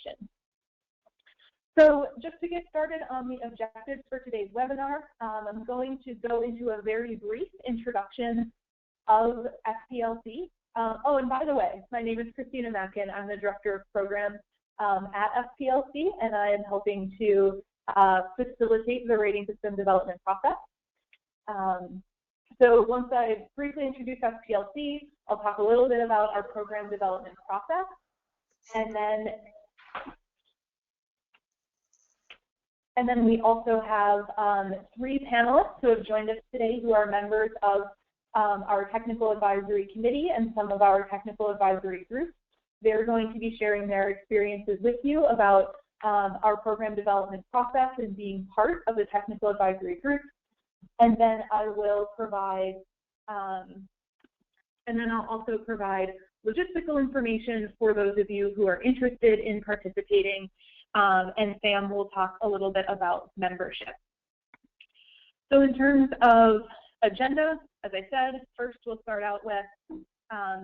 information. So just to get started on the objectives for today's webinar, I'm going to go into a very brief introduction of SPLC. Oh, and by the way, my name is Christina Mackin. I'm the Director of Programs at SPLC, and I am helping to facilitate the rating system development process. So once I briefly introduce SPLC, I'll talk a little bit about our program development process, and then we also have 3 panelists who have joined us today who are members of our technical advisory committee and some of our technical advisory groups. They're going to be sharing their experiences with you about our program development process and being part of the technical advisory group. And then I will provide, and then I'll also provide logistical information for those of you who are interested in participating. And Sam will talk a little bit about membership. So in terms of agenda, as I said, first we'll start out with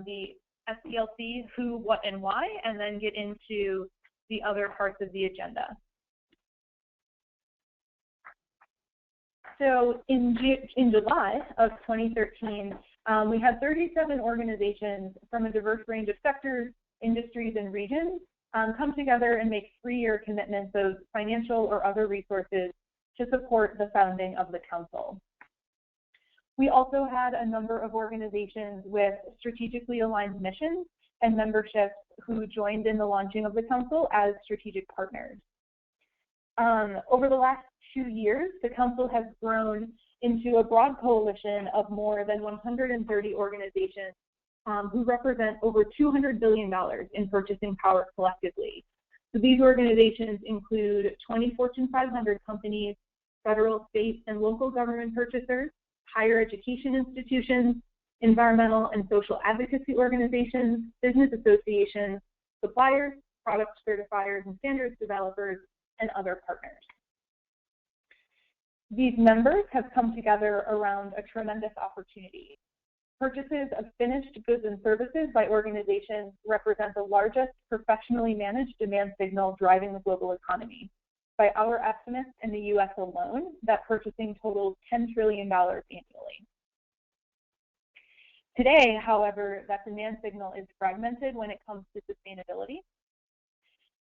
the SPLC, who, what, and why, and then get into the other parts of the agenda. So in July of 2013, we had 37 organizations from a diverse range of sectors, industries, and regions come together and make 3-year commitments of financial or other resources to support the founding of the Council. We also had a number of organizations with strategically aligned missions and memberships who joined in the launching of the Council as strategic partners. Over the last 2 years, the Council has grown into a broad coalition of more than 130 organizations who represent over $200 billion in purchasing power collectively. So these organizations include 20 Fortune 500 companies, federal, state, and local government purchasers, higher education institutions, environmental and social advocacy organizations, business associations, suppliers, product certifiers and standards developers, and other partners. These members have come together around a tremendous opportunity. Purchases of finished goods and services by organizations represent the largest professionally managed demand signal driving the global economy. By our estimates, in the US alone, that purchasing totals $10 trillion annually. Today, however, that demand signal is fragmented when it comes to sustainability.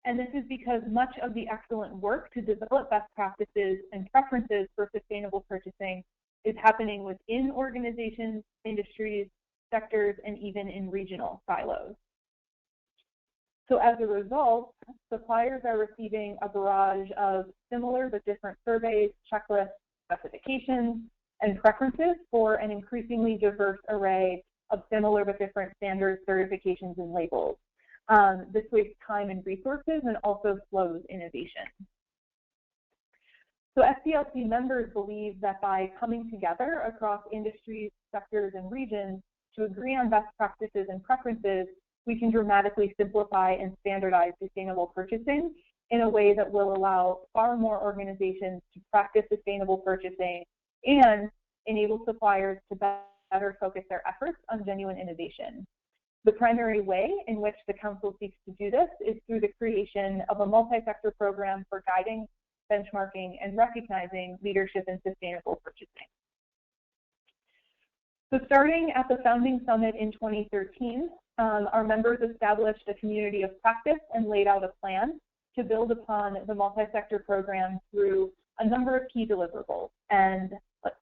And this is because much of the excellent work to develop best practices and preferences for sustainable purchasing is happening within organizations, industries, sectors, and even in regional silos. So as a result, suppliers are receiving a barrage of similar but different surveys, checklists, specifications, and preferences for an increasingly diverse array of similar but different standards, certifications, and labels. This wastes time and resources and also slows innovation. So SPLC members believe that by coming together across industries, sectors, and regions to agree on best practices and preferences, we can dramatically simplify and standardize sustainable purchasing in a way that will allow far more organizations to practice sustainable purchasing and enable suppliers to better focus their efforts on genuine innovation. The primary way in which the Council seeks to do this is through the creation of a multi-sector program for guiding, benchmarking, and recognizing leadership in sustainable purchasing. So starting at the Founding Summit in 2013, our members established a community of practice and laid out a plan to build upon the multi-sector program through a number of key deliverables. And let's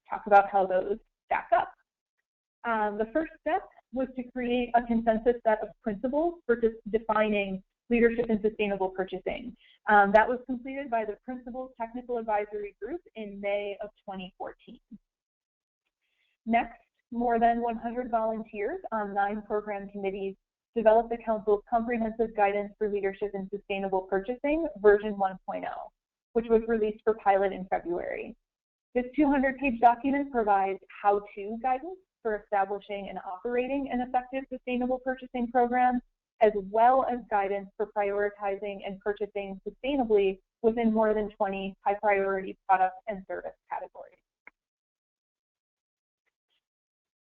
talk about how those stack up. The first step was to create a consensus set of principles for defining leadership in sustainable purchasing. That was completed by the Principles Technical Advisory Group in May of 2014. Next, more than 100 volunteers on 9 program committees developed the Council's Comprehensive Guidance for Leadership in Sustainable Purchasing, version 1.0, which was released for pilot in February. This 200-page document provides how-to guidance for establishing and operating an effective sustainable purchasing program, as well as guidance for prioritizing and purchasing sustainably within more than 20 high-priority product and service categories.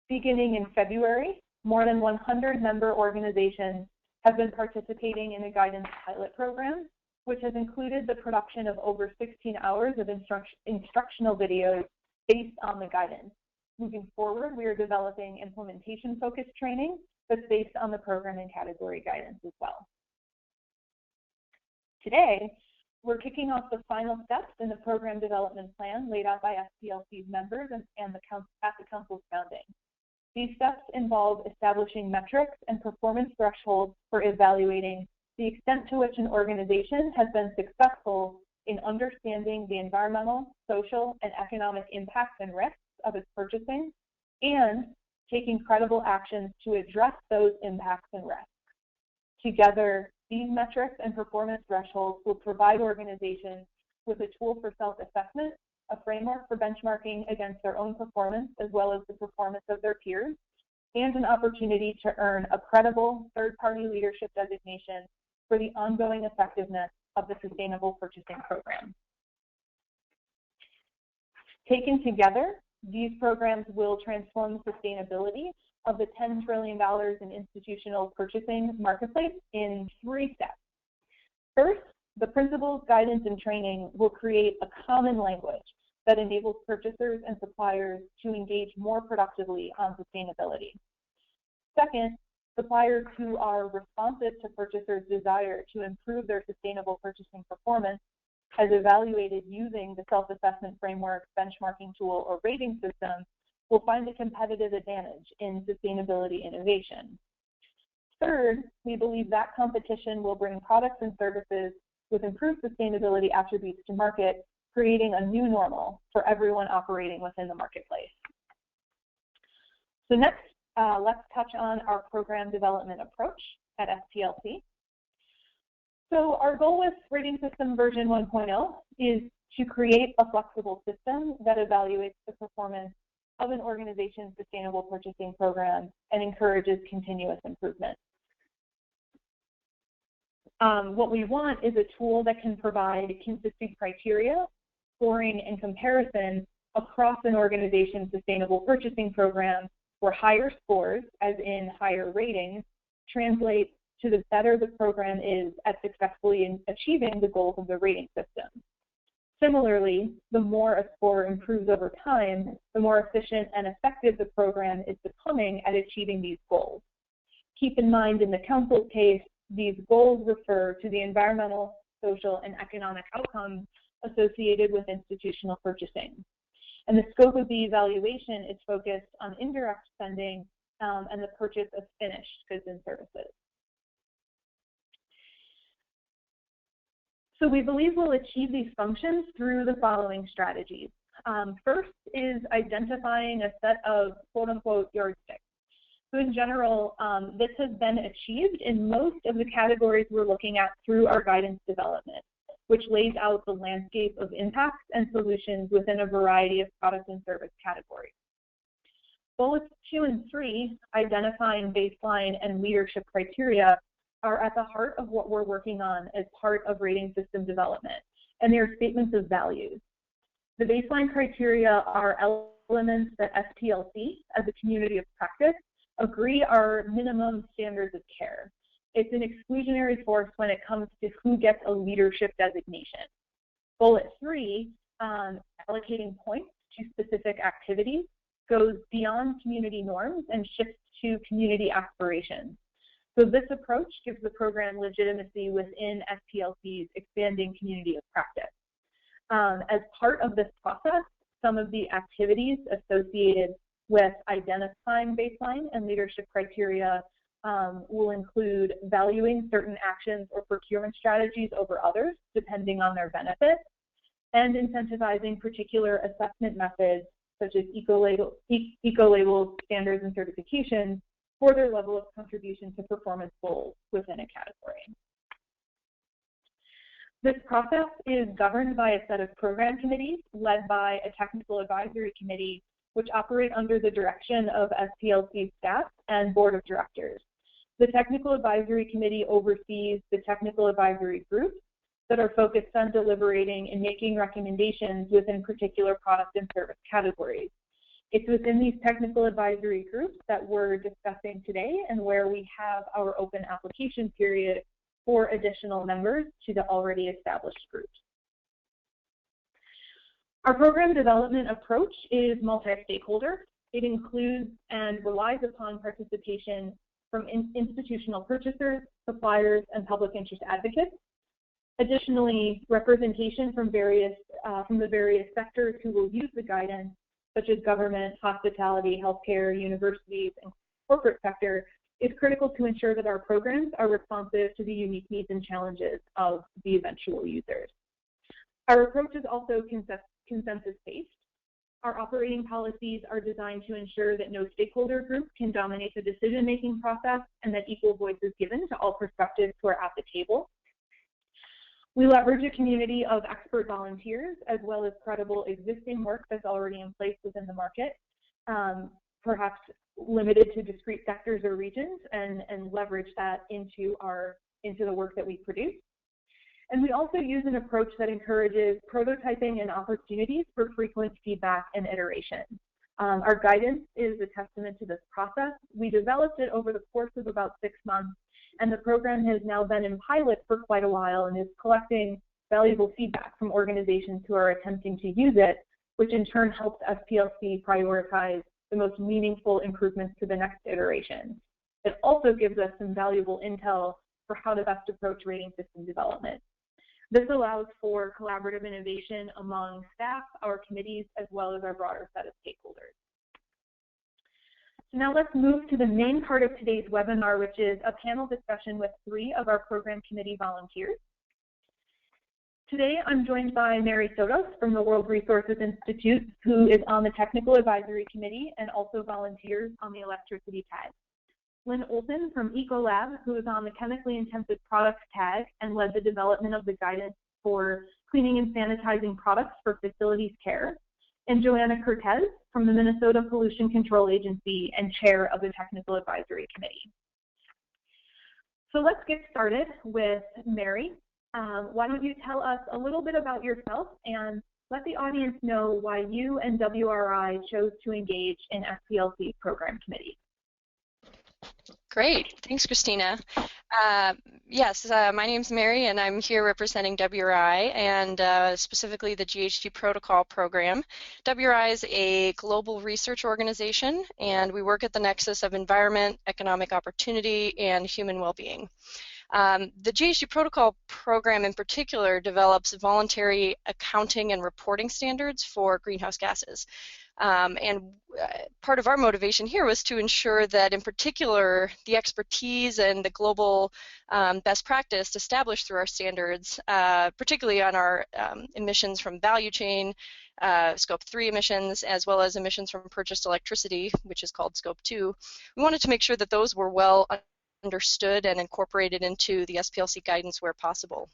Beginning in February, more than 100 member organizations have been participating in a guidance pilot program, which has included the production of over 16 hours of instructional videos based on the guidance. Moving forward, we are developing implementation-focused training that's based on the program and category guidance as well. Today, we're kicking off the final steps in the program development plan laid out by SPLC's members and at the Council's founding. These steps involve establishing metrics and performance thresholds for evaluating the extent to which an organization has been successful in understanding the environmental, social, and economic impacts and risks of its purchasing, and taking credible actions to address those impacts and risks. Together, these metrics and performance thresholds will provide organizations with a tool for self-assessment, a framework for benchmarking against their own performance as well as the performance of their peers, and an opportunity to earn a credible third-party leadership designation for the ongoing effectiveness of the Sustainable Purchasing Program. Taken together, these programs will transform sustainability of the $10 trillion in institutional purchasing marketplace in 3 steps. First, the principles, guidance, and training will create a common language that enables purchasers and suppliers to engage more productively on sustainability. Second, suppliers who are responsive to purchasers' desire to improve their sustainable purchasing performance, as evaluated using the self-assessment framework, benchmarking tool, or rating system, will find a competitive advantage in sustainability innovation. Third, we believe that competition will bring products and services with improved sustainability attributes to market, creating a new normal for everyone operating within the marketplace. So next, let's touch on our program development approach at SPLC. So our goal with Rating System version 1.0 is to create a flexible system that evaluates the performance of an organization's sustainable purchasing program and encourages continuous improvement. What we want is a tool that can provide consistent criteria, scoring, and comparison across an organization's sustainable purchasing program, where higher scores, as in higher ratings, translate to the better the program is at successfully achieving the goals of the rating system. Similarly, the more a score improves over time, the more efficient and effective the program is becoming at achieving these goals. Keep in mind, in the Council's case, these goals refer to the environmental, social, and economic outcomes associated with institutional purchasing. And the scope of the evaluation is focused on indirect spending and the purchase of finished goods and services. So we believe we'll achieve these functions through the following strategies. First is identifying a set of quote-unquote yardsticks. So in general, this has been achieved in most of the categories we're looking at through our guidance development, which lays out the landscape of impacts and solutions within a variety of product and service categories. Bullets 2 and 3, identifying baseline and leadership criteria, are at the heart of what we're working on as part of rating system development, and they are statements of values. The baseline criteria are elements that SPLC, as a community of practice, agree are minimum standards of care. It's an exclusionary force when it comes to who gets a leadership designation. Bullet 3, allocating points to specific activities, goes beyond community norms and shifts to community aspirations. So this approach gives the program legitimacy within SPLC's expanding community of practice. As part of this process, some of the activities associated with identifying baseline and leadership criteria will include valuing certain actions or procurement strategies over others, depending on their benefits, and incentivizing particular assessment methods, such as eco-label standards and certifications, for their level of contribution to performance goals within a category. This process is governed by a set of program committees led by a technical advisory committee, which operate under the direction of SPLC staff and board of directors. The technical advisory committee oversees the technical advisory groups that are focused on deliberating and making recommendations within particular product and service categories. It's within these technical advisory groups that we're discussing today and where we have our open application period for additional members to the already established groups. Our program development approach is multi-stakeholder. It includes and relies upon participation from institutional purchasers, suppliers, and public interest advocates. Additionally, representation from the various sectors who will use the guidance, such as government, hospitality, healthcare, universities, and corporate sector, is critical to ensure that our programs are responsive to the unique needs and challenges of the eventual users. Our approach is also consensus-based. Our operating policies are designed to ensure that no stakeholder group can dominate the decision-making process and that equal voice is given to all perspectives who are at the table. We leverage a community of expert volunteers as well as credible existing work that's already in place within the market, perhaps limited to discrete sectors or regions, and leverage that into the work that we produce. And we also use an approach that encourages prototyping and opportunities for frequent feedback and iteration. Our guidance is a testament to this process. We developed it over the course of about 6 months, and the program has now been in pilot for quite a while and is collecting valuable feedback from organizations who are attempting to use it, which in turn helps SPLC prioritize the most meaningful improvements to the next iteration. It also gives us some valuable intel for how to best approach rating system development. This allows for collaborative innovation among staff, our committees, as well as our broader set of stakeholders. So now let's move to the main part of today's webinar, which is a panel discussion with 3 of our program committee volunteers. Today, I'm joined by Mary Sotos from the World Resources Institute, who is on the Technical Advisory Committee and also volunteers on the electricity tag. Lynn Olson from Ecolab, who is on the Chemically Intensive Products tag and led the development of the guidance for cleaning and sanitizing products for facilities care. And Joanna Cortez from the Minnesota Pollution Control Agency and chair of the Technical Advisory Committee. So let's get started with Mary. Why don't you tell us a little bit about yourself and let the audience know why you and WRI chose to engage in SPLC program committees. Great, thanks, Christina. Yes, my name's Mary, and I'm here representing WRI and specifically the GHG Protocol program. WRI is a global research organization, and we work at the nexus of environment, economic opportunity, and human well-being. The GHG Protocol program in particular develops voluntary accounting and reporting standards for greenhouse gases. Part of our motivation here was to ensure that, in particular, the expertise and the global best practice established through our standards, particularly on our emissions from value chain, Scope 3 emissions, as well as emissions from purchased electricity, which is called Scope 2, we wanted to make sure that those were well understood and incorporated into the SPLC guidance where possible.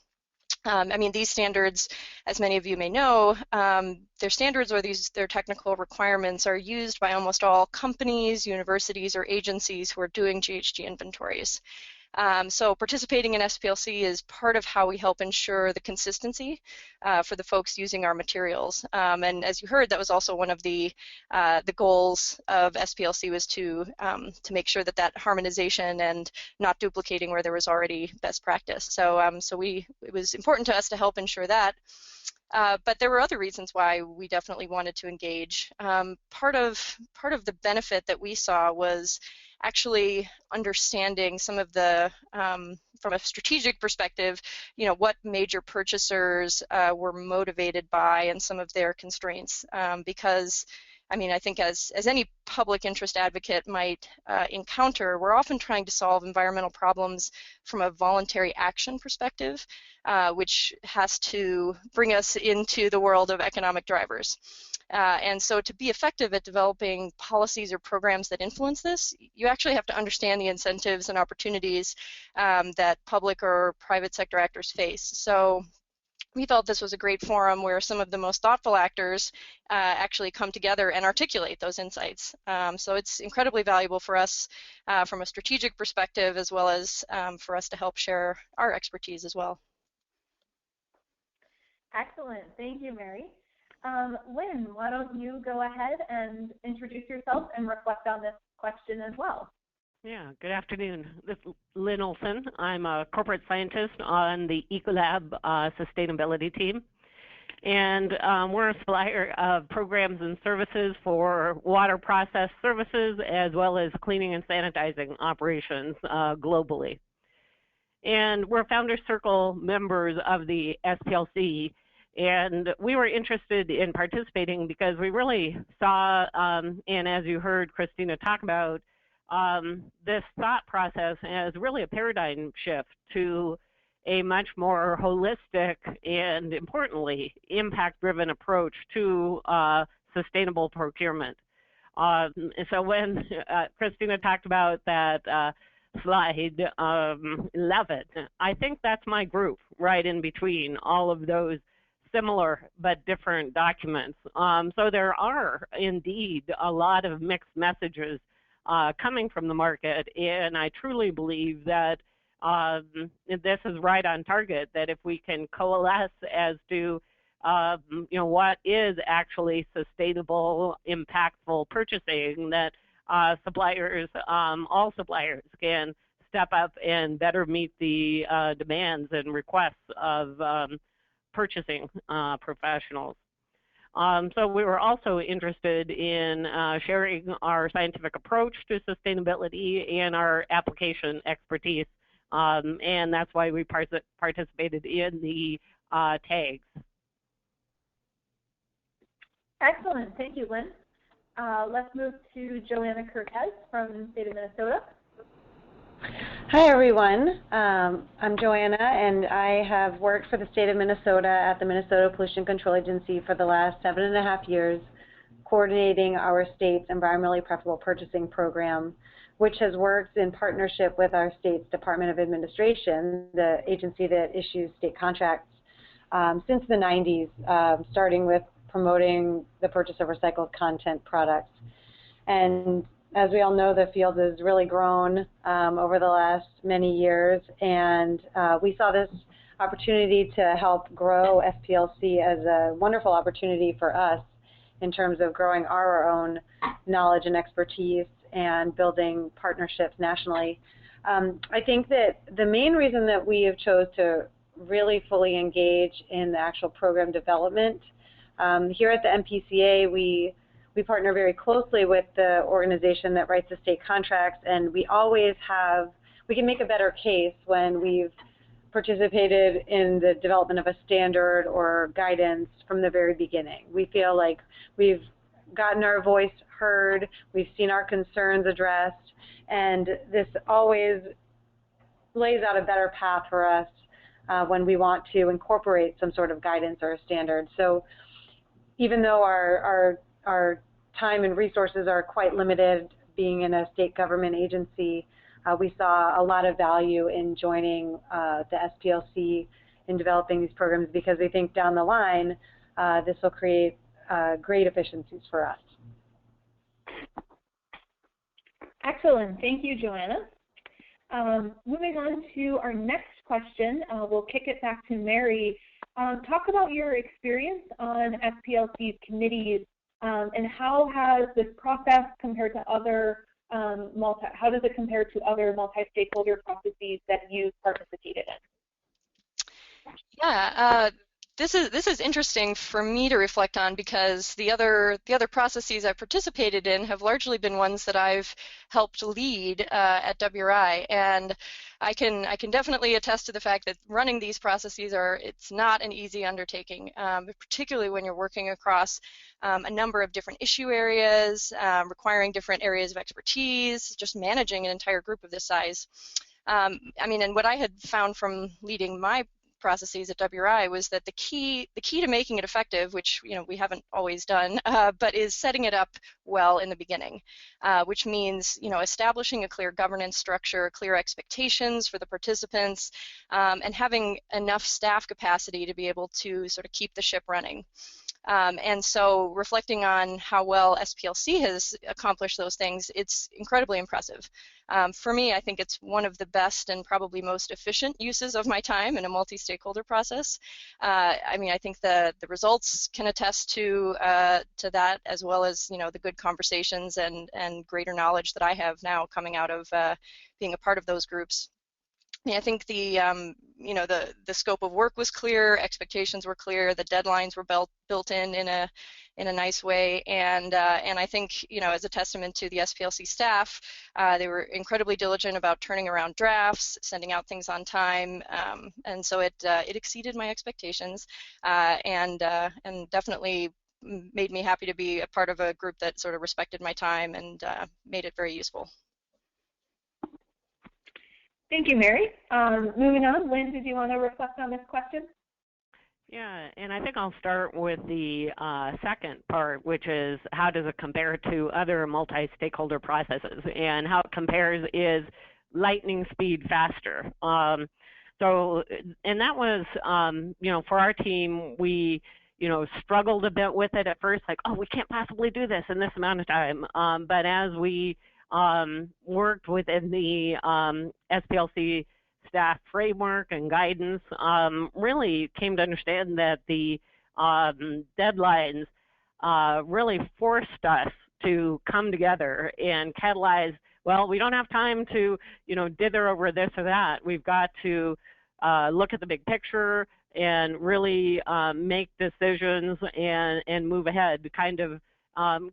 I mean, these standards, as many of you may know, their standards or their technical requirements are used by almost all companies, universities, or agencies who are doing GHG inventories. So participating in SPLC is part of how we help ensure the consistency for the folks using our materials. And as you heard, that was also one of the goals of SPLC was to make sure that that harmonization and not duplicating where there was already best practice. So it was important to us to help ensure that. But there were other reasons why we definitely wanted to engage. Part of the benefit that we saw was actually understanding some of the, from a strategic perspective, you know, what major purchasers were motivated by and some of their constraints. Because, I mean, I think as any public interest advocate might encounter, we're often trying to solve environmental problems from a voluntary action perspective, which has to bring us into the world of economic drivers. And so to be effective at developing policies or programs that influence this, you actually have to understand the incentives and opportunities that public or private sector actors face. So we felt this was a great forum where some of the most thoughtful actors actually come together and articulate those insights. So it's incredibly valuable for us from a strategic perspective, as well as for us to help share our expertise as well. Excellent. Thank you, Mary. Lynn, why don't you go ahead and introduce yourself and reflect on this question as well? Yeah, good afternoon. This is Lynn Olson. I'm a corporate scientist on the Ecolab sustainability team. And we're a supplier of programs and services for water process services as well as cleaning and sanitizing operations globally. And we're Founders Circle members of the SPLC. And we were interested in participating because we really saw, and as you heard Christina talk about, this thought process as really a paradigm shift to a much more holistic and, importantly, impact-driven approach to sustainable procurement. So when Christina talked about that slide 11, I think that's my group right in between all of those similar but different documents. So there are indeed a lot of mixed messages coming from the market, and I truly believe that this is right on target, that if we can coalesce as to what is actually sustainable, impactful purchasing, that suppliers, all suppliers can step up and better meet the demands and requests of purchasing professionals. So we were also interested in sharing our scientific approach to sustainability and our application expertise, and that's why we participated in the tags. Excellent, thank you, Lynn. Let's move to Joanna Cortez from the state of Minnesota. Hi everyone, I'm Joanna and I have worked for the state of Minnesota at the Minnesota Pollution Control Agency for the last 7.5 years, coordinating our state's environmentally preferable purchasing program, which has worked in partnership with our state's Department of Administration, the agency that issues state contracts, since the 90s, starting with promoting the purchase of recycled content products. And as we all know, the field has really grown over the last many years, and we saw this opportunity to help grow SPLC as a wonderful opportunity for us in terms of growing our own knowledge and expertise and building partnerships nationally. I think that the main reason that we have chose to really fully engage in the actual program development, here at the MPCA, we partner very closely with the organization that writes the state contracts, and we can make a better case when we've participated in the development of a standard or guidance from the very beginning. We feel like we've gotten our voice heard, we've seen our concerns addressed, and this always lays out a better path for us when we want to incorporate some sort of guidance or a standard. So even though our time and resources are quite limited being in a state government agency, we saw a lot of value in joining the SPLC in developing these programs because we think down the line this will create great efficiencies for us. Excellent, thank you, Joanna. Moving on to our next question, we'll kick it back to Mary. Talk about your experience on SPLC's committees and how has this process compared to other how does it compare to other multi-stakeholder processes that you've participated in? Yeah, this is interesting for me to reflect on because the other processes I've participated in have largely been ones that I've helped lead at WRI, and I can definitely attest to the fact that running these processes it's not an easy undertaking, particularly when you're working across a number of different issue areas, requiring different areas of expertise, just managing an entire group of this size. I mean, and what I had found from leading my processes at WRI was that the key to making it effective, which we haven't always done, but is setting it up well in the beginning, which means establishing a clear governance structure, clear expectations for the participants, and having enough staff capacity to be able to sort of keep the ship running. And so reflecting on how well SPLC has accomplished those things, it's incredibly impressive. For me, I think it's one of the best and probably most efficient uses of my time in a multi-stakeholder process. I mean, I think the results can attest to that, as well as, you know, the good conversations and greater knowledge that I have now coming out of being a part of those groups. Yeah, I think the you know, the scope of work was clear, expectations were clear, the deadlines were built in a nice way, and I think, you know, as a testament to the SPLC staff, they were incredibly diligent about turning around drafts, sending out things on time, and so it exceeded my expectations, and definitely made me happy to be a part of a group that sort of respected my time and made it very useful. Thank you, Mary. Moving on, Lynn, did you want to reflect on this question? Yeah, and I think I'll start with the second part, which is how does it compare to other multi-stakeholder processes? And how it compares is lightning speed faster. So, and that was, you know, for our team, we, you know, struggled a bit with it at first, like, oh, we can't possibly do this in this amount of time. But as we worked within the SPLC staff framework and guidance, really came to understand that the deadlines really forced us to come together and catalyze, well, we don't have time to, you know, dither over this or that. We've got to look at the big picture and really make decisions and move ahead, kind of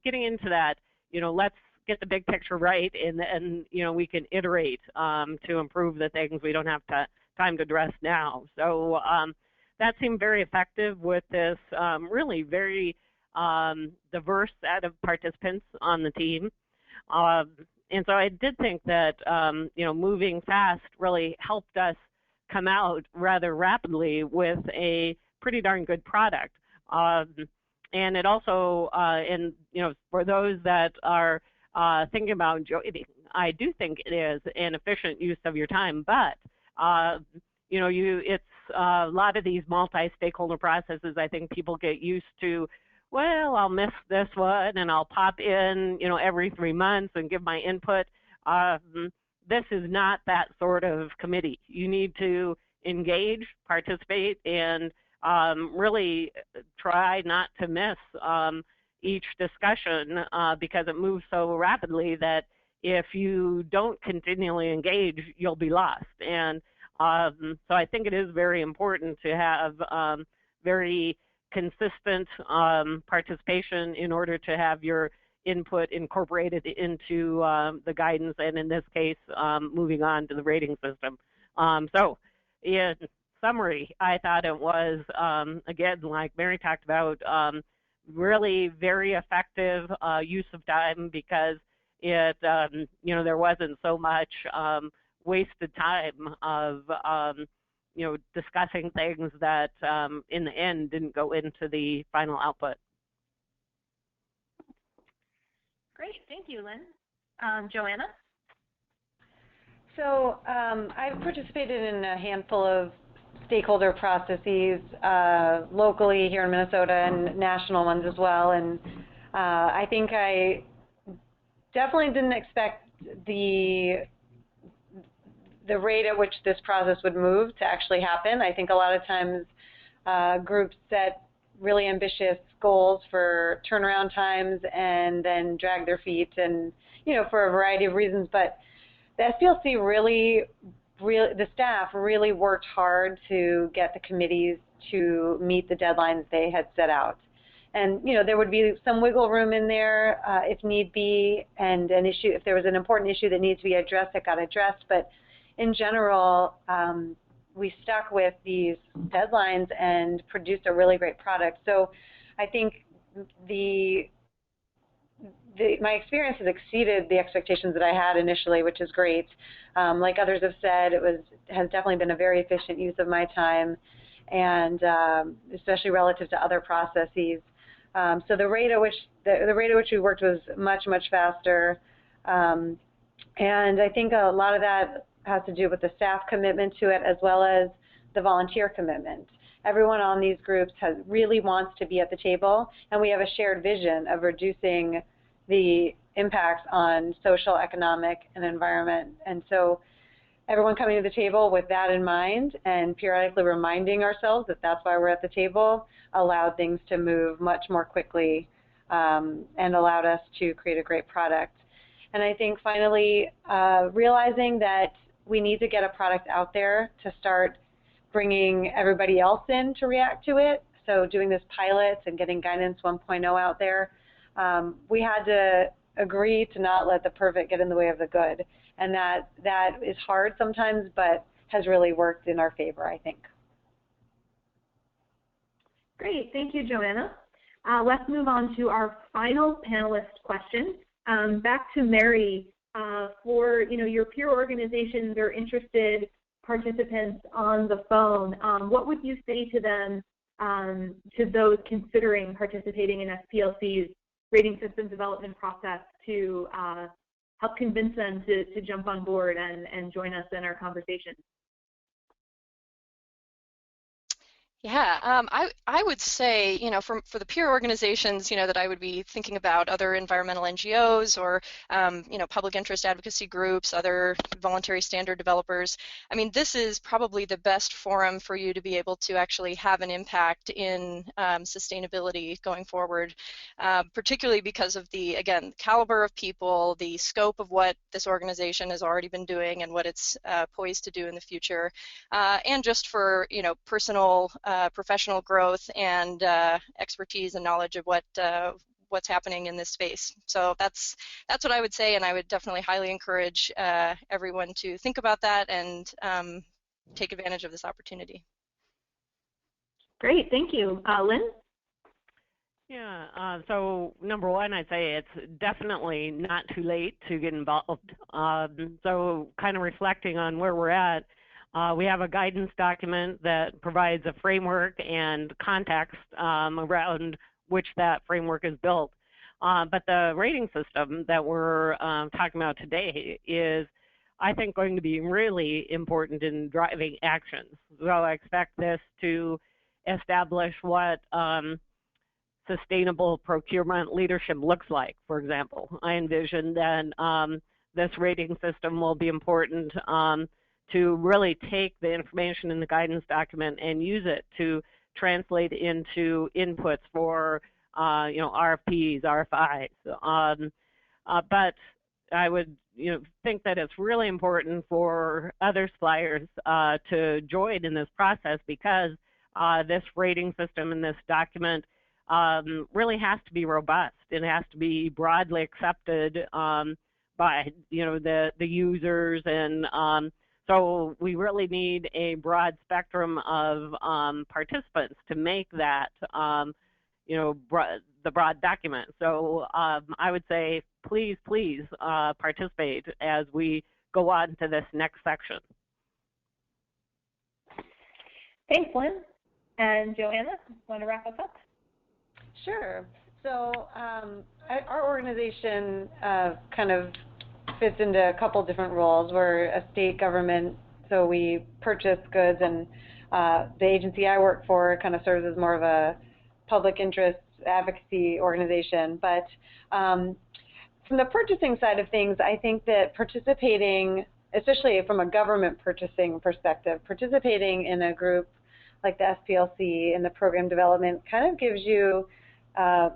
getting into that, you know, let's get the big picture right, and you know, we can iterate to improve the things we don't have time to address now. So that seemed very effective with this really very diverse set of participants on the team. And so I did think that you know, moving fast really helped us come out rather rapidly with a pretty darn good product. And it also, and you know, for those that are thinking about joining, I do think it is an efficient use of your time, but you know, it's a lot of these multi-stakeholder processes, I think people get used to, well, I'll miss this one and I'll pop in, you know, every 3 months and give my input. This is not that sort of committee. You need to engage, participate, and really try not to miss each discussion because it moves so rapidly that if you don't continually engage, you'll be lost. And so I think it is very important to have very consistent participation in order to have your input incorporated into the guidance, and in this case, moving on to the rating system. So in summary, I thought it was, again, like Mary talked about, really very effective use of time, because it, you know, there wasn't so much wasted time of, you know, discussing things that in the end didn't go into the final output. Great, thank you, Lynn. Joanna? So I've participated in a handful of stakeholder processes locally here in Minnesota and national ones as well, and I think I definitely didn't expect the rate at which this process would move to actually happen. I think a lot of times groups set really ambitious goals for turnaround times and then drag their feet, and you know, for a variety of reasons, but the SPLC really, the staff really worked hard to get the committees to meet the deadlines they had set out. And you know, there would be some wiggle room in there if need be, and an issue, if there was an important issue that needs to be addressed, it got addressed. But in general, we stuck with these deadlines and produced a really great product. So I think my experience has exceeded the expectations that I had initially, which is great. Like others have said, has definitely been a very efficient use of my time, and especially relative to other processes. So the rate at which we worked was much faster, and I think a lot of that has to do with the staff commitment to it, as well as the volunteer commitment. everyone on these groups really wants to be at the table, and we have a shared vision of reducing the impacts on social, economic, and environment. And so everyone coming to the table with that in mind and periodically reminding ourselves that that's why we're at the table allowed things to move much more quickly and allowed us to create a great product. And I think finally realizing that we need to get a product out there to start bringing everybody else in to react to it. So doing this pilots and getting Guidance 1.0 out there, we had to agree to not let the perfect get in the way of the good. And that is hard sometimes, but has really worked in our favor, I think. Great, thank you, Joanna. Let's move on to our final panelist question. Back to Mary, for your peer organizations or interested participants on the phone, what would you say to them, to those considering participating in SPLC's rating system development process to help convince them to jump on board and join us in our conversation? Yeah, I would say, for the peer organizations, that I would be thinking about other environmental NGOs or, public interest advocacy groups, other voluntary standard developers. I mean, this is probably the best forum for you to be able to actually have an impact in sustainability going forward, particularly because of the caliber of people, the scope of what this organization has already been doing and what it's poised to do in the future, and just for, personal professional growth and expertise and knowledge of what's happening in this space. So that's what I would say, and I would definitely highly encourage everyone to think about that and take advantage of this opportunity. Great, thank you. Lynn? Yeah, so number one, I'd say it's definitely not too late to get involved. So kind of reflecting on where we're at, we have a guidance document that provides a framework and context around which that framework is built. But the rating system that we're talking about today is, I think, going to be really important in driving actions. So I expect this to establish what sustainable procurement leadership looks like, for example. I envision that this rating system will be important to really take the information in the guidance document and use it to translate into inputs for, RFPs, RFIs. But I would, think that it's really important for other suppliers to join in this process because this rating system and this document really has to be robust. It has to be broadly accepted by, the users, and so we really need a broad spectrum of participants to make that, the broad document. So I would say, please participate as we go on to this next section. Thanks, Lynn. And Joanna, want to wrap us up? Sure. So our organization kind of fits into a couple different roles. We're a state government, so we purchase goods, and the agency I work for kind of serves as more of a public interest advocacy organization. But from the purchasing side of things, I think that participating, especially from a government purchasing perspective, participating in a group like the SPLC in the program development kind of gives you an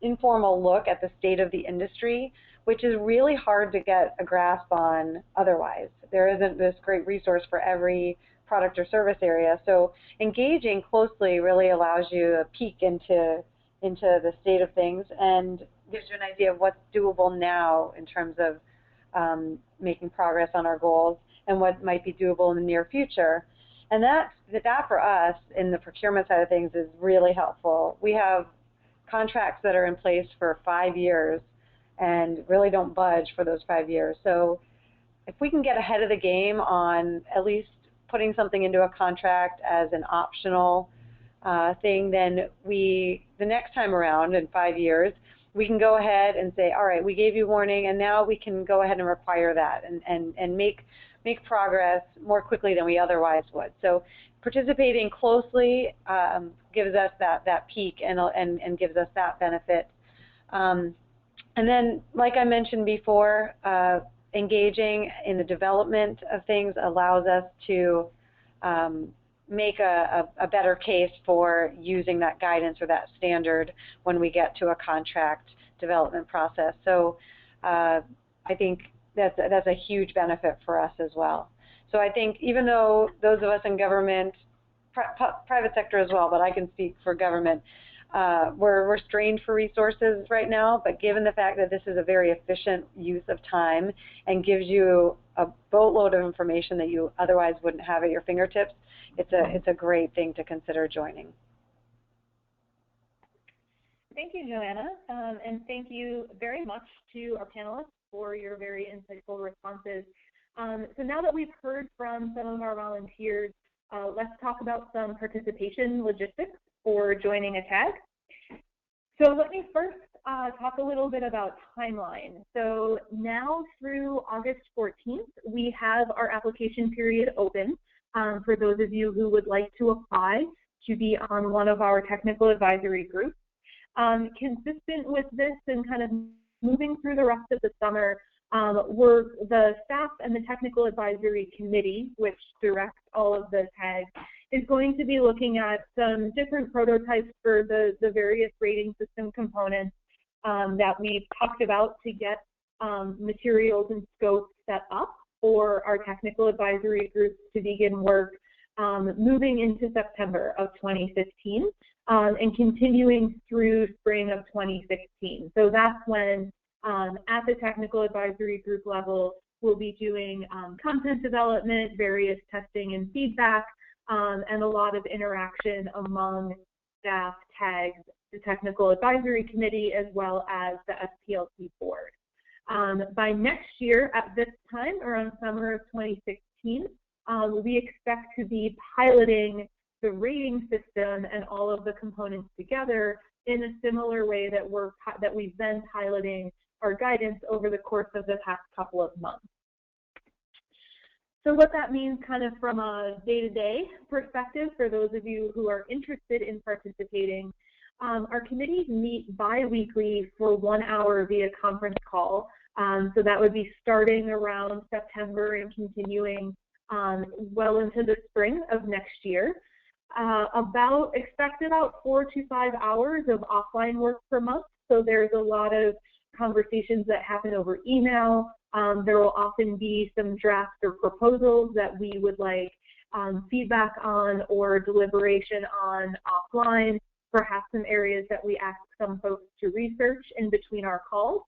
informal look at the state of the industry, which is really hard to get a grasp on otherwise. There isn't this great resource for every product or service area. So engaging closely really allows you a peek into the state of things and gives you an idea of what's doable now in terms of making progress on our goals and what might be doable in the near future. And that for us in the procurement side of things is really helpful. We have contracts that are in place for 5 years and really don't budge for those 5 years. So if we can get ahead of the game on at least putting something into a contract as an optional thing, then the next time around in 5 years, we can go ahead and say, all right, we gave you warning, and now we can go ahead and require that and make progress more quickly than we otherwise would. So participating closely gives us that peak and gives us that benefit. And then, like I mentioned before, engaging in the development of things allows us to make a better case for using that guidance or that standard when we get to a contract development process. So I think that's a huge benefit for us as well. So I think even though those of us in government, private sector as well, but I can speak for government, we're strained for resources right now, but given the fact that this is a very efficient use of time and gives you a boatload of information that you otherwise wouldn't have at your fingertips, it's a great thing to consider joining. Thank you, Joanna, and thank you very much to our panelists for your very insightful responses. So now that we've heard from some of our volunteers, let's talk about some participation logistics for joining a tag. So let me first talk a little bit about timeline. So now through August 14th, we have our application period open for those of you who would like to apply to be on one of our technical advisory groups. Consistent with this and kind of moving through the rest of the summer, the staff and the technical advisory committee, which directs all of the tags, is going to be looking at some different prototypes for the various rating system components that we've talked about to get materials and scopes set up for our technical advisory groups to begin work moving into September of 2015 and continuing through spring of 2016. So that's when at the technical advisory group level, we'll be doing content development, various testing and feedback, and a lot of interaction among staff, tags, the technical advisory committee, as well as the SPLC board. By next year, at this time, around summer of 2016, we expect to be piloting the rating system and all of the components together in a similar way that we've been piloting our guidance over the course of the past couple of months. So what that means kind of from a day-to-day perspective for those of you who are interested in participating, our committees meet bi-weekly for 1 hour via conference call. So that would be starting around September and continuing well into the spring of next year. Expect about 4 to 5 hours of offline work per month. So there's a lot of conversations that happen over email. There will often be some drafts or proposals that we would like feedback on or deliberation on offline, perhaps some areas that we ask some folks to research in between our calls,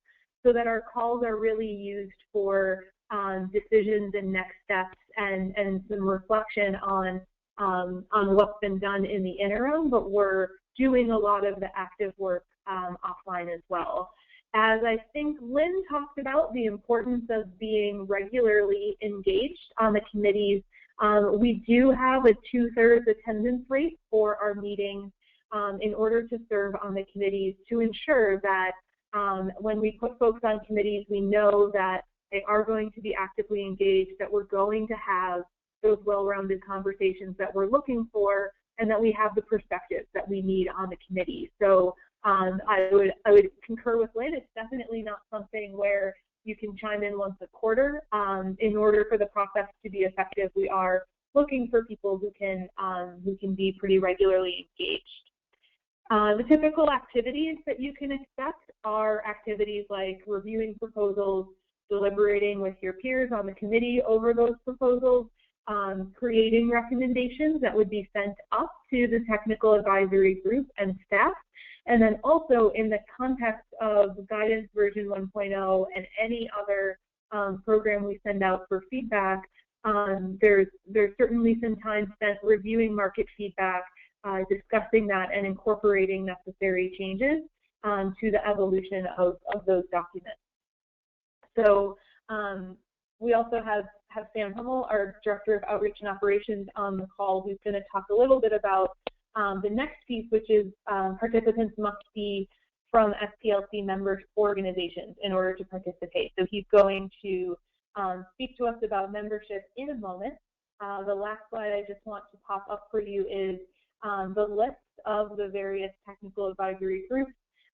so that our calls are really used for decisions and next steps and some reflection on what's been done in the interim, but we're doing a lot of the active work offline as well. As I think Lynn talked about, the importance of being regularly engaged on the committees, we do have a 2/3 attendance rate for our meetings in order to serve on the committees to ensure that when we put folks on committees, we know that they are going to be actively engaged, that we're going to have those well-rounded conversations that we're looking for, and that we have the perspectives that we need on the committee. So I would concur with Lynn. It's definitely not something where you can chime in once a quarter. In order for the process to be effective, we are looking for people who can be pretty regularly engaged. The typical activities that you can expect are activities like reviewing proposals, deliberating with your peers on the committee over those proposals, creating recommendations that would be sent up to the technical advisory group and staff, and then also in the context of guidance version 1.0 and any other program we send out for feedback, there's certainly some time spent reviewing market feedback, discussing that and incorporating necessary changes to the evolution of those documents. So we also have Sam Hummel, our Director of Outreach and Operations, on the call, who's going to talk a little bit about the next piece, which is participants must be from SPLC member organizations in order to participate. So he's going to speak to us about membership in a moment. The last slide I just want to pop up for you is the list of the various technical advisory groups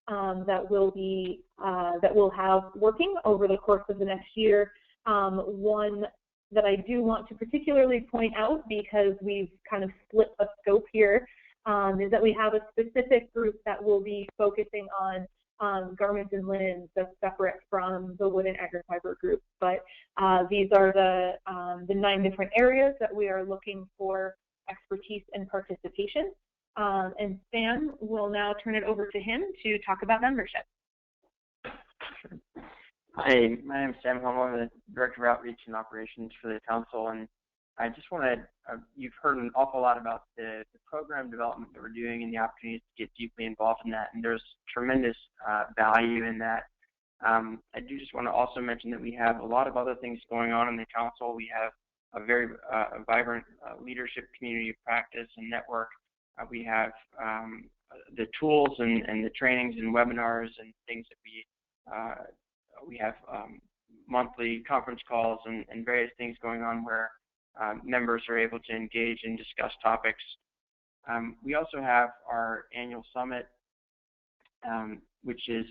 that we'll have working over the course of the next year. One that I do want to particularly point out, because we've kind of split the scope here, is that we have a specific group that will be focusing on garments and linens that's separate from the wood and agri-fiber group. But these are the 9 different areas that we are looking for expertise and participation. And Sam will now turn it over to him to talk about membership. Sure. Hi, my name is Sam Hummel. I'm the Director of Outreach and Operations for the Council, and I just want to, you've heard an awful lot about the program development that we're doing and the opportunities to get deeply involved in that, and there's tremendous value in that. I do just want to also mention that we have a lot of other things going on in the Council. We have a very vibrant leadership community of practice and network. We have the tools and the trainings and webinars and things that we have monthly conference calls and various things going on where members are able to engage and discuss topics. We also have our annual summit, which is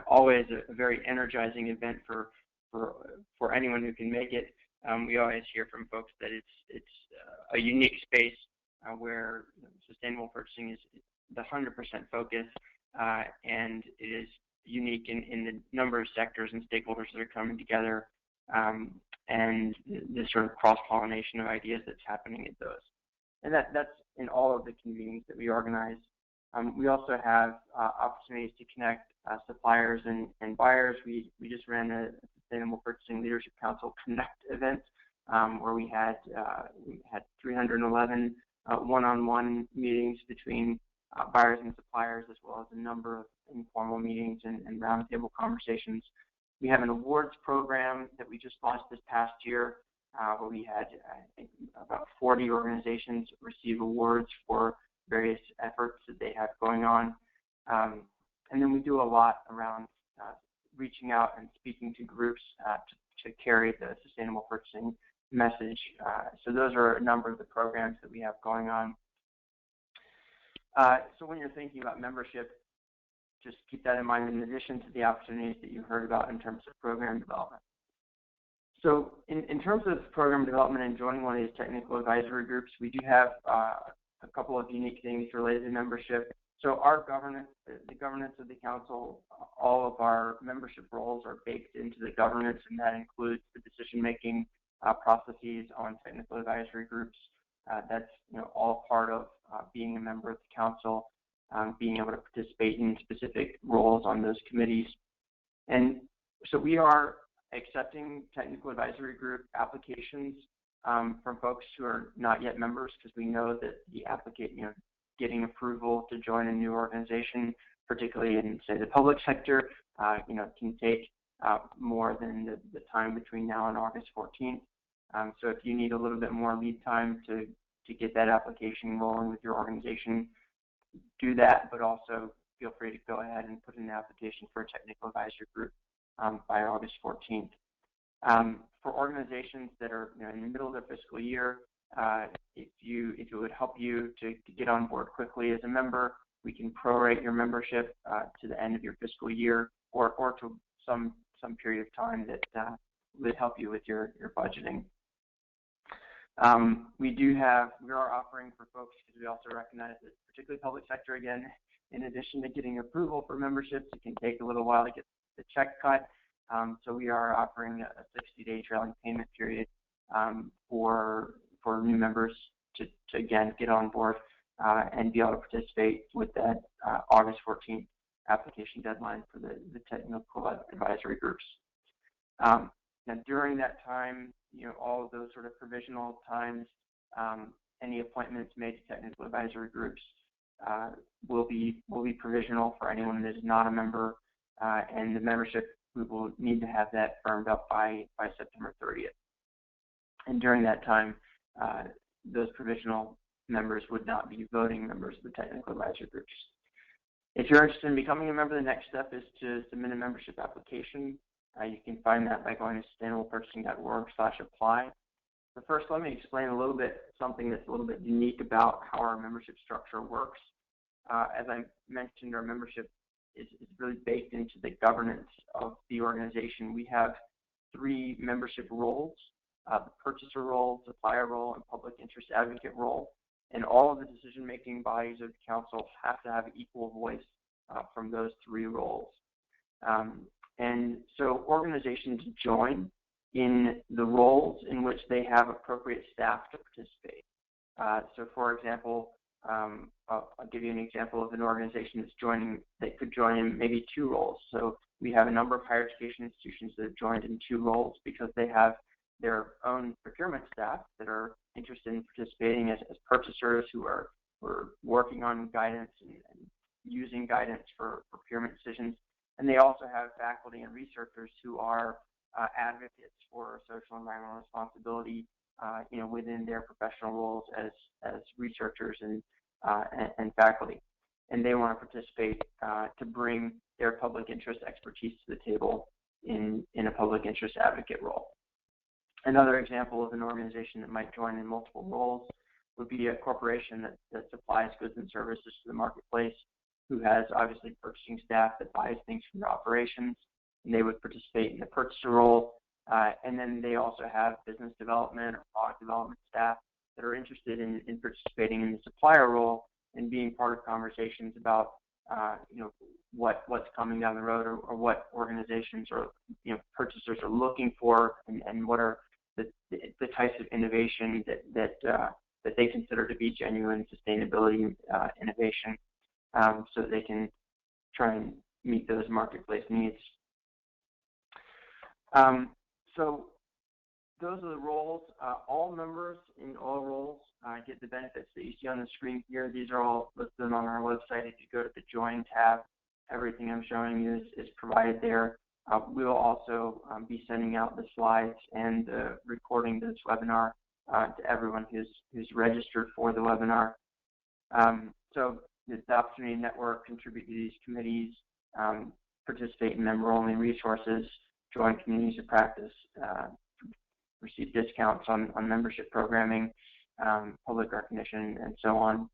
always a very energizing event for anyone who can make it. We always hear from folks that it's a unique space where sustainable purchasing is the 100% focus, and it is unique in the number of sectors and stakeholders that are coming together, and the sort of cross-pollination of ideas that's happening at those. And that's in all of the convenings that we organize. We also have opportunities to connect suppliers and buyers. We just ran a Sustainable Purchasing Leadership Council Connect event where we had 311 one-on-one meetings between buyers and suppliers, as well as a number of informal meetings and roundtable conversations. We have an awards program that we just launched this past year, where we had, I think, about 40 organizations receive awards for various efforts that they have going on. And then we do a lot around reaching out and speaking to groups to carry the sustainable purchasing message. So those are a number of the programs that we have going on. So when you're thinking about membership, just keep that in mind in addition to the opportunities that you heard about in terms of program development. So in terms of program development and joining one of these technical advisory groups, we do have a couple of unique things related to membership. So our governance, the governance of the Council, all of our membership roles are baked into the governance, and that includes the decision-making processes on technical advisory groups. That's all part of being a member of the Council, being able to participate in specific roles on those committees. And so we are accepting technical advisory group applications from folks who are not yet members, because we know that the getting approval to join a new organization, particularly in, say, the public sector, can take more than the time between now and August 14th. So if you need a little bit more lead time to get that application rolling with your organization, do that, but also feel free to go ahead and put in an application for a technical advisory group by August 14th. For organizations that are in the middle of their fiscal year, if it would help you to get on board quickly as a member, we can prorate your membership to the end of your fiscal year, or to some period of time that would help you with your budgeting. We are offering for folks, because we also recognize that particularly public sector, again, in addition to getting approval for memberships, it can take a little while to get the check cut. So we are offering a 60-day trailing payment period for new members to again get on board and be able to participate with that August 14th application deadline for the technical advisory groups. Now during that time, all of those sort of provisional times, any appointments made to technical advisory groups will be provisional for anyone that is not a member, and the membership, we will need to have that firmed up by September 30th. And during that time, those provisional members would not be voting members of the technical advisory groups. If you're interested in becoming a member, the next step is to submit a membership application. You can find that by going to sustainablepurchasing.org/apply. But first, let me explain a little bit something that's a little bit unique about how our membership structure works. As I mentioned, our membership is really baked into the governance of the organization. We have 3 membership roles, the purchaser role, supplier role, and public interest advocate role. And all of the decision-making bodies of the council have to have equal voice from those 3 roles. And so organizations join in the roles in which they have appropriate staff to participate. So for example, I'll give you an example of an organization that's joining, that could join in maybe 2 roles. So we have a number of higher education institutions that have joined in 2 roles because they have their own procurement staff that are interested in participating as purchasers who are working on guidance and using guidance for procurement decisions. And they also have faculty and researchers who are advocates for social and environmental responsibility, within their professional roles as researchers and faculty. And they want to participate to bring their public interest expertise to the table in a public interest advocate role. Another example of an organization that might join in multiple roles would be a corporation that supplies goods and services to the marketplace, who has obviously purchasing staff that buys things from their operations, and they would participate in the purchaser role. And then they also have business development or product development staff that are interested in participating in the supplier role and being part of conversations about what's coming down the road, or what organizations or purchasers are looking for, and what are the types of innovation that they consider to be genuine sustainability innovation, so that they can try and meet those marketplace needs. So those are the roles. All members in all roles get the benefits that you see on the screen here. These are all listed on our website. If you go to the Join tab, everything I'm showing you is provided there. We will also be sending out the slides and recording this webinar to everyone who's registered for the webinar. So it's the opportunity to network, contribute to these committees, participate in member-only resources, join communities of practice, receive discounts on membership programming, public recognition, and so on.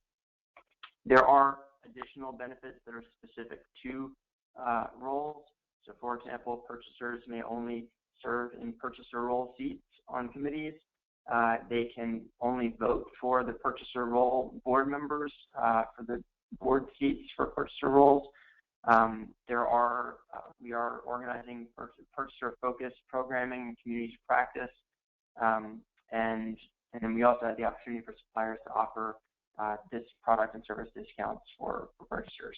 There are additional benefits that are specific to roles. So for example, purchasers may only serve in purchaser role seats on committees. They can only vote for the purchaser role board members for the board seats for purchaser roles. We are organizing purchaser-focused programming and communities of practice, and then we also have the opportunity for suppliers to offer this product and service discounts for purchasers.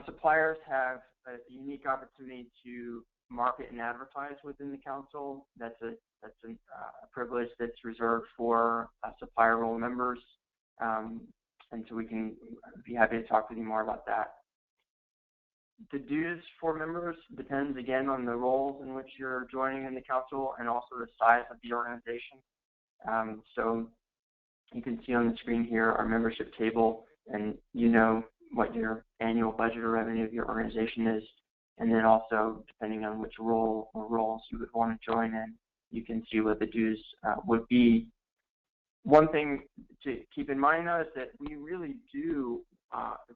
Suppliers have a unique opportunity to market and advertise within the council. That's a privilege that's reserved for supplier role members, and so we can be happy to talk with you more about that. The dues for members depends again on the roles in which you're joining in the council and also the size of the organization. So you can see on the screen here our membership table, and you know what your annual budget or revenue of your organization is. And then also, depending on which role or roles you would want to join in, you can see what the dues would be. One thing to keep in mind, though, is that we really do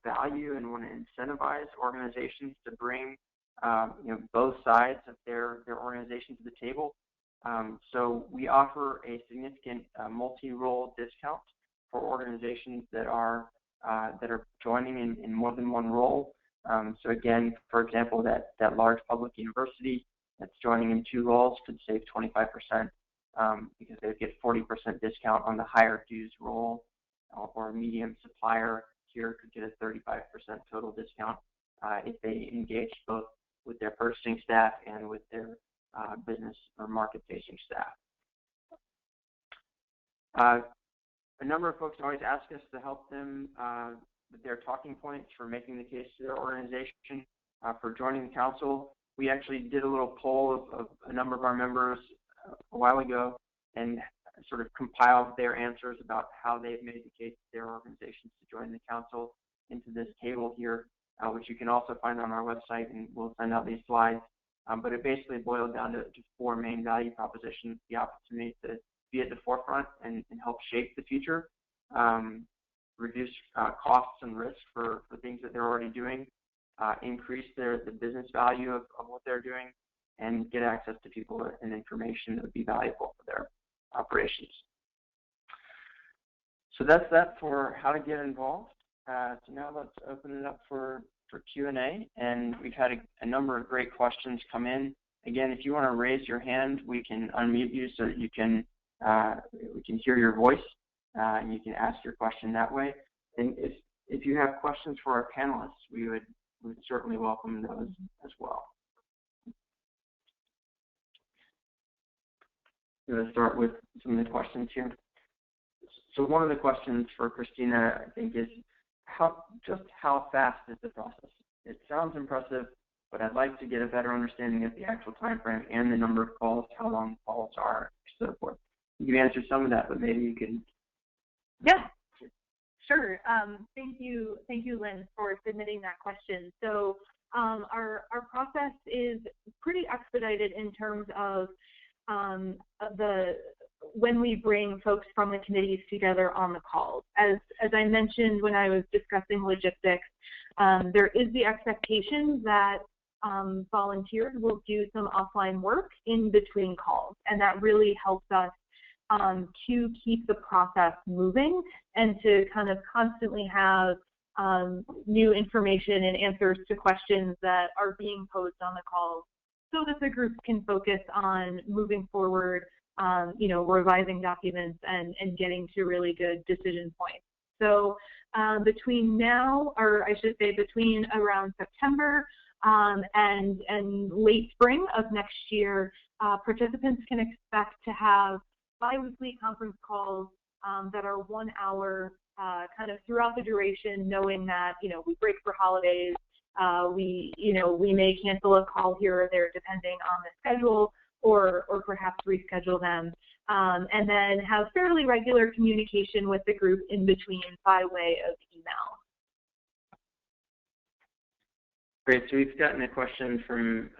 value and want to incentivize organizations to bring both sides of their organization to the table. So we offer a significant multi-role discount for organizations that are joining in more than one role. So again, for example, that large public university that's joining in 2 roles could save 25% because they would get 40% discount on the higher dues role, or a medium supplier here could get a 35% total discount if they engage both with their purchasing staff and with their business or market-facing staff. A number of folks always ask us to help them with their talking points for making the case to their organization for joining the council. We actually did a little poll of a number of our members a while ago and sort of compiled their answers about how they've made the case to their organizations to join the council. into this table here, which you can also find on our website, and we'll send out these slides. But it basically boiled down to 4 main value propositions: the opportunity to be at the forefront and help shape the future, reduce costs and risk for things that they're already doing, increase the business value of what they're doing, and get access to people and information that would be valuable for their operations. So that's that for how to get involved. So now let's open it up for Q&A, and we've had a number of great questions come in. Again, if you want to raise your hand, we can unmute you so that you can we can hear your voice, and you can ask your question that way. And if you have questions for our panelists, we would certainly welcome those as well. I'm going to start with some of the questions here. So one of the questions for Christina, I think, is just how fast is the process? It sounds impressive, but I'd like to get a better understanding of the actual time frame and the number of calls, how long calls are, so forth. You can answer some of that, but maybe you can. Yeah, sure. Thank you, Lynn, for submitting that question. So our process is pretty expedited in terms of when we bring folks from the committees together on the calls. As I mentioned when I was discussing logistics, there is the expectation that volunteers will do some offline work in between calls, and that really helps us to keep the process moving and to kind of constantly have new information and answers to questions that are being posed on the calls, so that the group can focus on moving forward, revising documents and getting to really good decision points. So between now, or I should say between around September and late spring of next year, participants can expect to have bi-weekly conference calls that are 1 hour kind of throughout the duration, knowing that, we break for holidays. We may cancel a call here or there depending on the schedule, or perhaps reschedule them, and then have fairly regular communication with the group in between by way of email. Great. So we've gotten a question from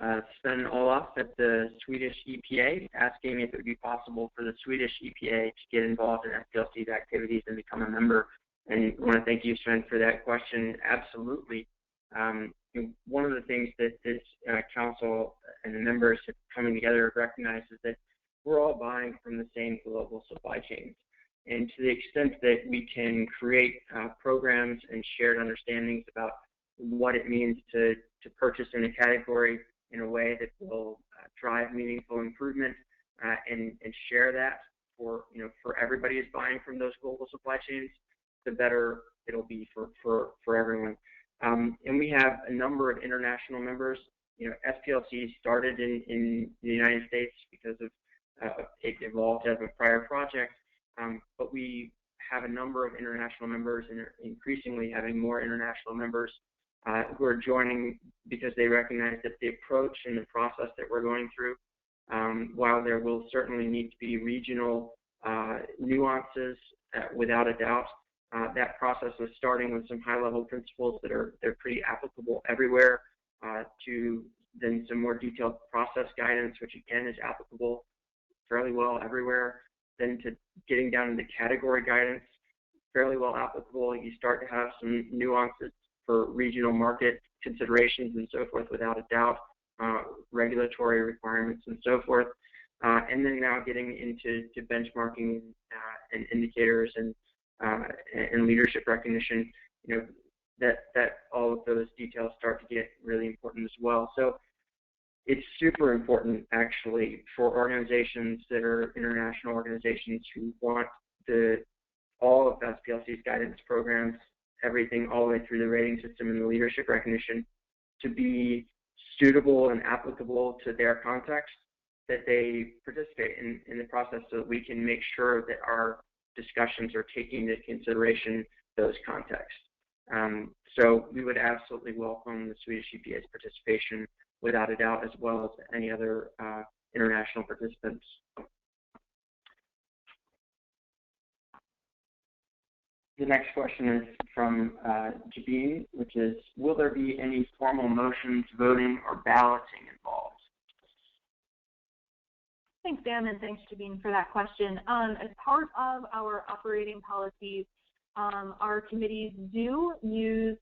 Sven Olof at the Swedish EPA, asking if it would be possible for the Swedish EPA to get involved in SPLC's activities and become a member. And I want to thank you, Sven, for that question. Absolutely. One of the things that this council and the members have coming together have recognized is that we're all buying from the same global supply chains. And to the extent that we can create programs and shared understandings about what it means to purchase in a category in a way that will drive meaningful improvement and share that for everybody who's buying from those global supply chains, the better it'll be for everyone. And we have a number of international members. SPLC started in the United States because of it evolved out of a prior project, but we have a number of international members and are increasingly having more international members who are joining because they recognize that the approach and the process that we're going through, while there will certainly need to be regional nuances without a doubt, that process was starting with some high-level principles that they're pretty applicable everywhere, to then some more detailed process guidance, which again is applicable fairly well everywhere, then to getting down into category guidance, fairly well applicable. You start to have some nuances for regional market considerations and so forth, without a doubt, regulatory requirements and so forth, and then now getting into benchmarking and indicators and leadership recognition. That all of those details start to get really important as well. So it's super important, actually, for organizations that are international organizations who want all of SPLC's guidance programs, everything all the way through the rating system and the leadership recognition, to be suitable and applicable to their context, that they participate in the process so that we can make sure that our discussions are taking into consideration those contexts. So we would absolutely welcome the Swedish EPA's participation, without a doubt, as well as any other international participants. The next question is from Jabeen, which is, will there be any formal motions, voting, or balloting involved? Thanks, Dan, and thanks, Jabeen, for that question. As part of our operating policies, our committees do use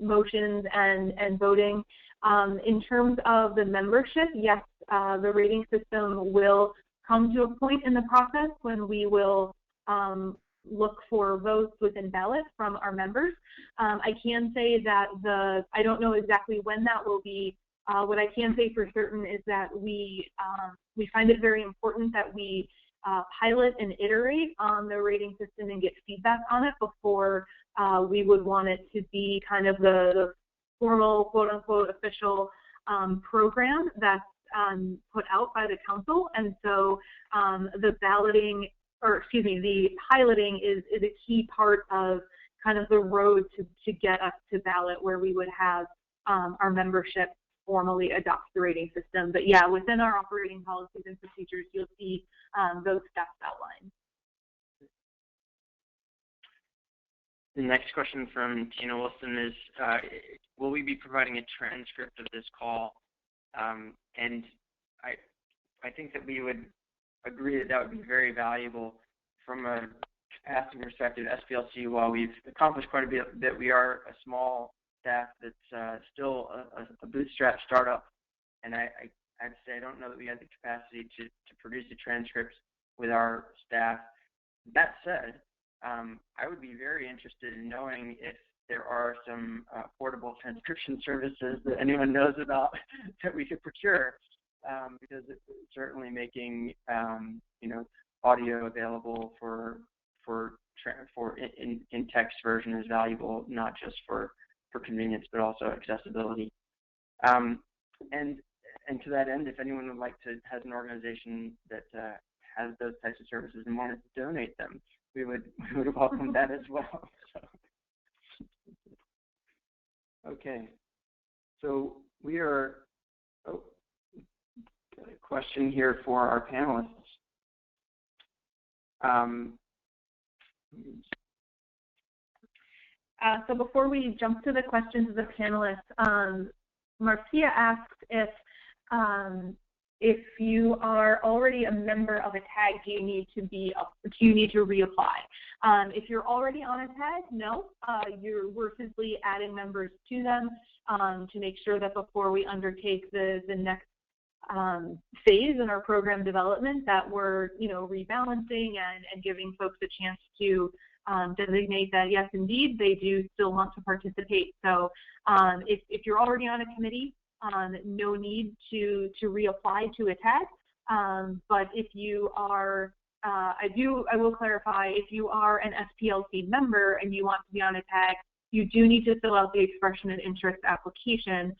motions and voting. In terms of the membership, yes, the rating system will come to a point in the process when we will look for votes within ballots from our members. I can say that I don't know exactly when that will be. What I can say for certain is that we find it very important that we pilot and iterate on the rating system and get feedback on it before we would want it to be kind of the formal, quote-unquote, official program that's put out by the council. And so the piloting is a key part of kind of the road to get us to ballot, where we would have our membership formally adopt the rating system. But yeah, within our operating policies and procedures, you'll see those steps outlined. The next question from Tina Wilson is, will we be providing a transcript of this call? And I think that we would agree that would be very valuable from a capacity perspective. SPLC, while we've accomplished quite a bit, we are a small staff that's still a bootstrap startup, and I'd say I don't know that we have the capacity to produce a transcript with our staff. That said, I would be very interested in knowing if there are some portable transcription services that anyone knows about that we could procure, because it's certainly making audio available for in text version is valuable, not just for convenience, but also accessibility. And to that end, if anyone would like to, has an organization that has those types of services and wanted to donate them, we would welcome that as well. So. Okay, so we are, got a question here for our panelists. So before we jump to the questions of the panelists, Marcia asked if you are already a member of a tag, do you need to reapply? If you're already on a tag, no. We're simply adding members to them to make sure that before we undertake the next phase in our program development, that we're rebalancing and giving folks a chance to designate that yes, indeed, they do still want to participate. So if you're already on a committee, no need to reapply to a tag. But if you are, I will clarify, if you are an SPLC member and you want to be on a tag, you do need to fill out the expression of interest application,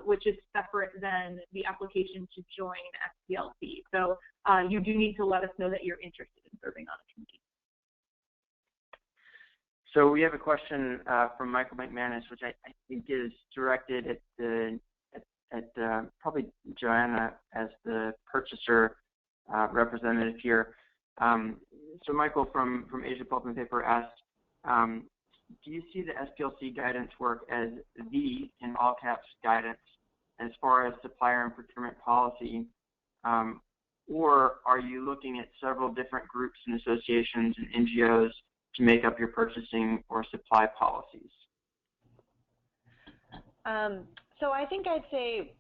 which is separate than the application to join SPLC. So you do need to let us know that you're interested in serving on a committee. So we have a question from Michael McManus, which I think is directed at probably Joanna as the purchaser representative here. So Michael from Asia Pulp and Paper asked, do you see the SPLC guidance work as the, in all caps, guidance as far as supplier and procurement policy, or are you looking at several different groups and associations and NGOs to make up your purchasing or supply policies? So I think I'd say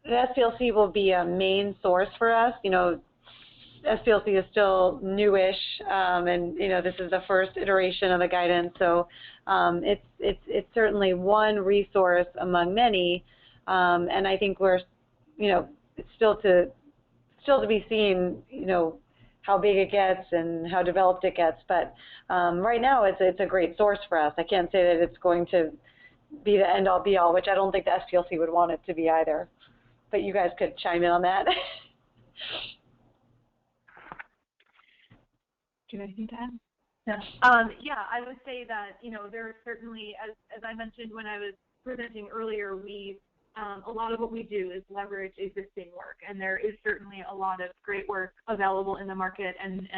the SPLC will be a main source for us. SPLC is still newish, and this is the first iteration of the guidance. So it's certainly one resource among many, and I think we're, it's still to be seen, how big it gets and how developed it gets. But right now, it's a great source for us. I can't say that it's going to be the end all be all, which I don't think the SPLC would want it to be either. But you guys could chime in on that. Do you have anything to add? Yeah, I would say that there are certainly, as I mentioned when I was presenting earlier, a lot of what we do is leverage existing work, and there is certainly a lot of great work available in the market, and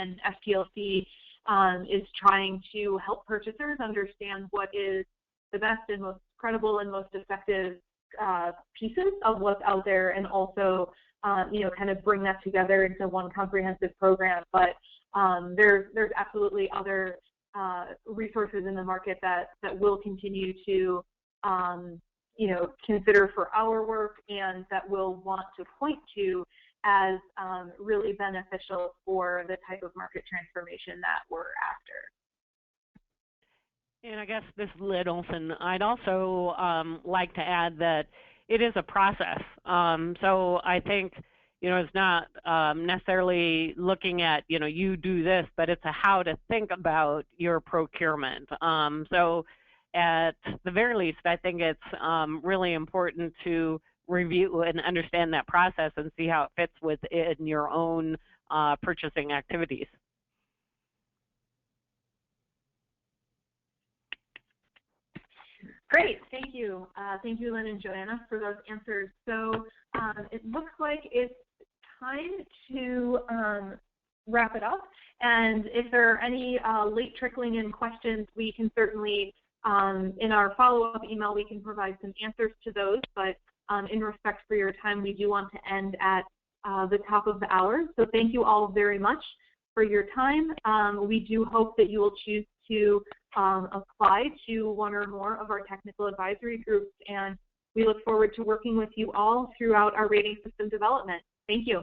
SPLC is trying to help purchasers understand what is the best and most credible and most effective pieces of what's out there, and also kind of bring that together into one comprehensive program. But there's absolutely other resources in the market that will continue to consider for our work, and that we'll want to point to as really beneficial for the type of market transformation that we're after. And I guess this is Lynn Olson. I'd also like to add that it is a process. So I think, it's not necessarily looking at, you do this, but it's a how to think about your procurement. So at the very least, I think it's really important to review and understand that process and see how it fits within your own purchasing activities. Great, thank you. Thank you, Lynn and Joanna, for those answers. So it looks like it's time to wrap it up. And if there are any late trickling in questions, we can certainly, in our follow-up email, we can provide some answers to those. But in respect for your time, we do want to end at the top of the hour. So thank you all very much for your time. We do hope that you will choose to apply to one or more of our technical advisory groups, and we look forward to working with you all throughout our rating system development. Thank you.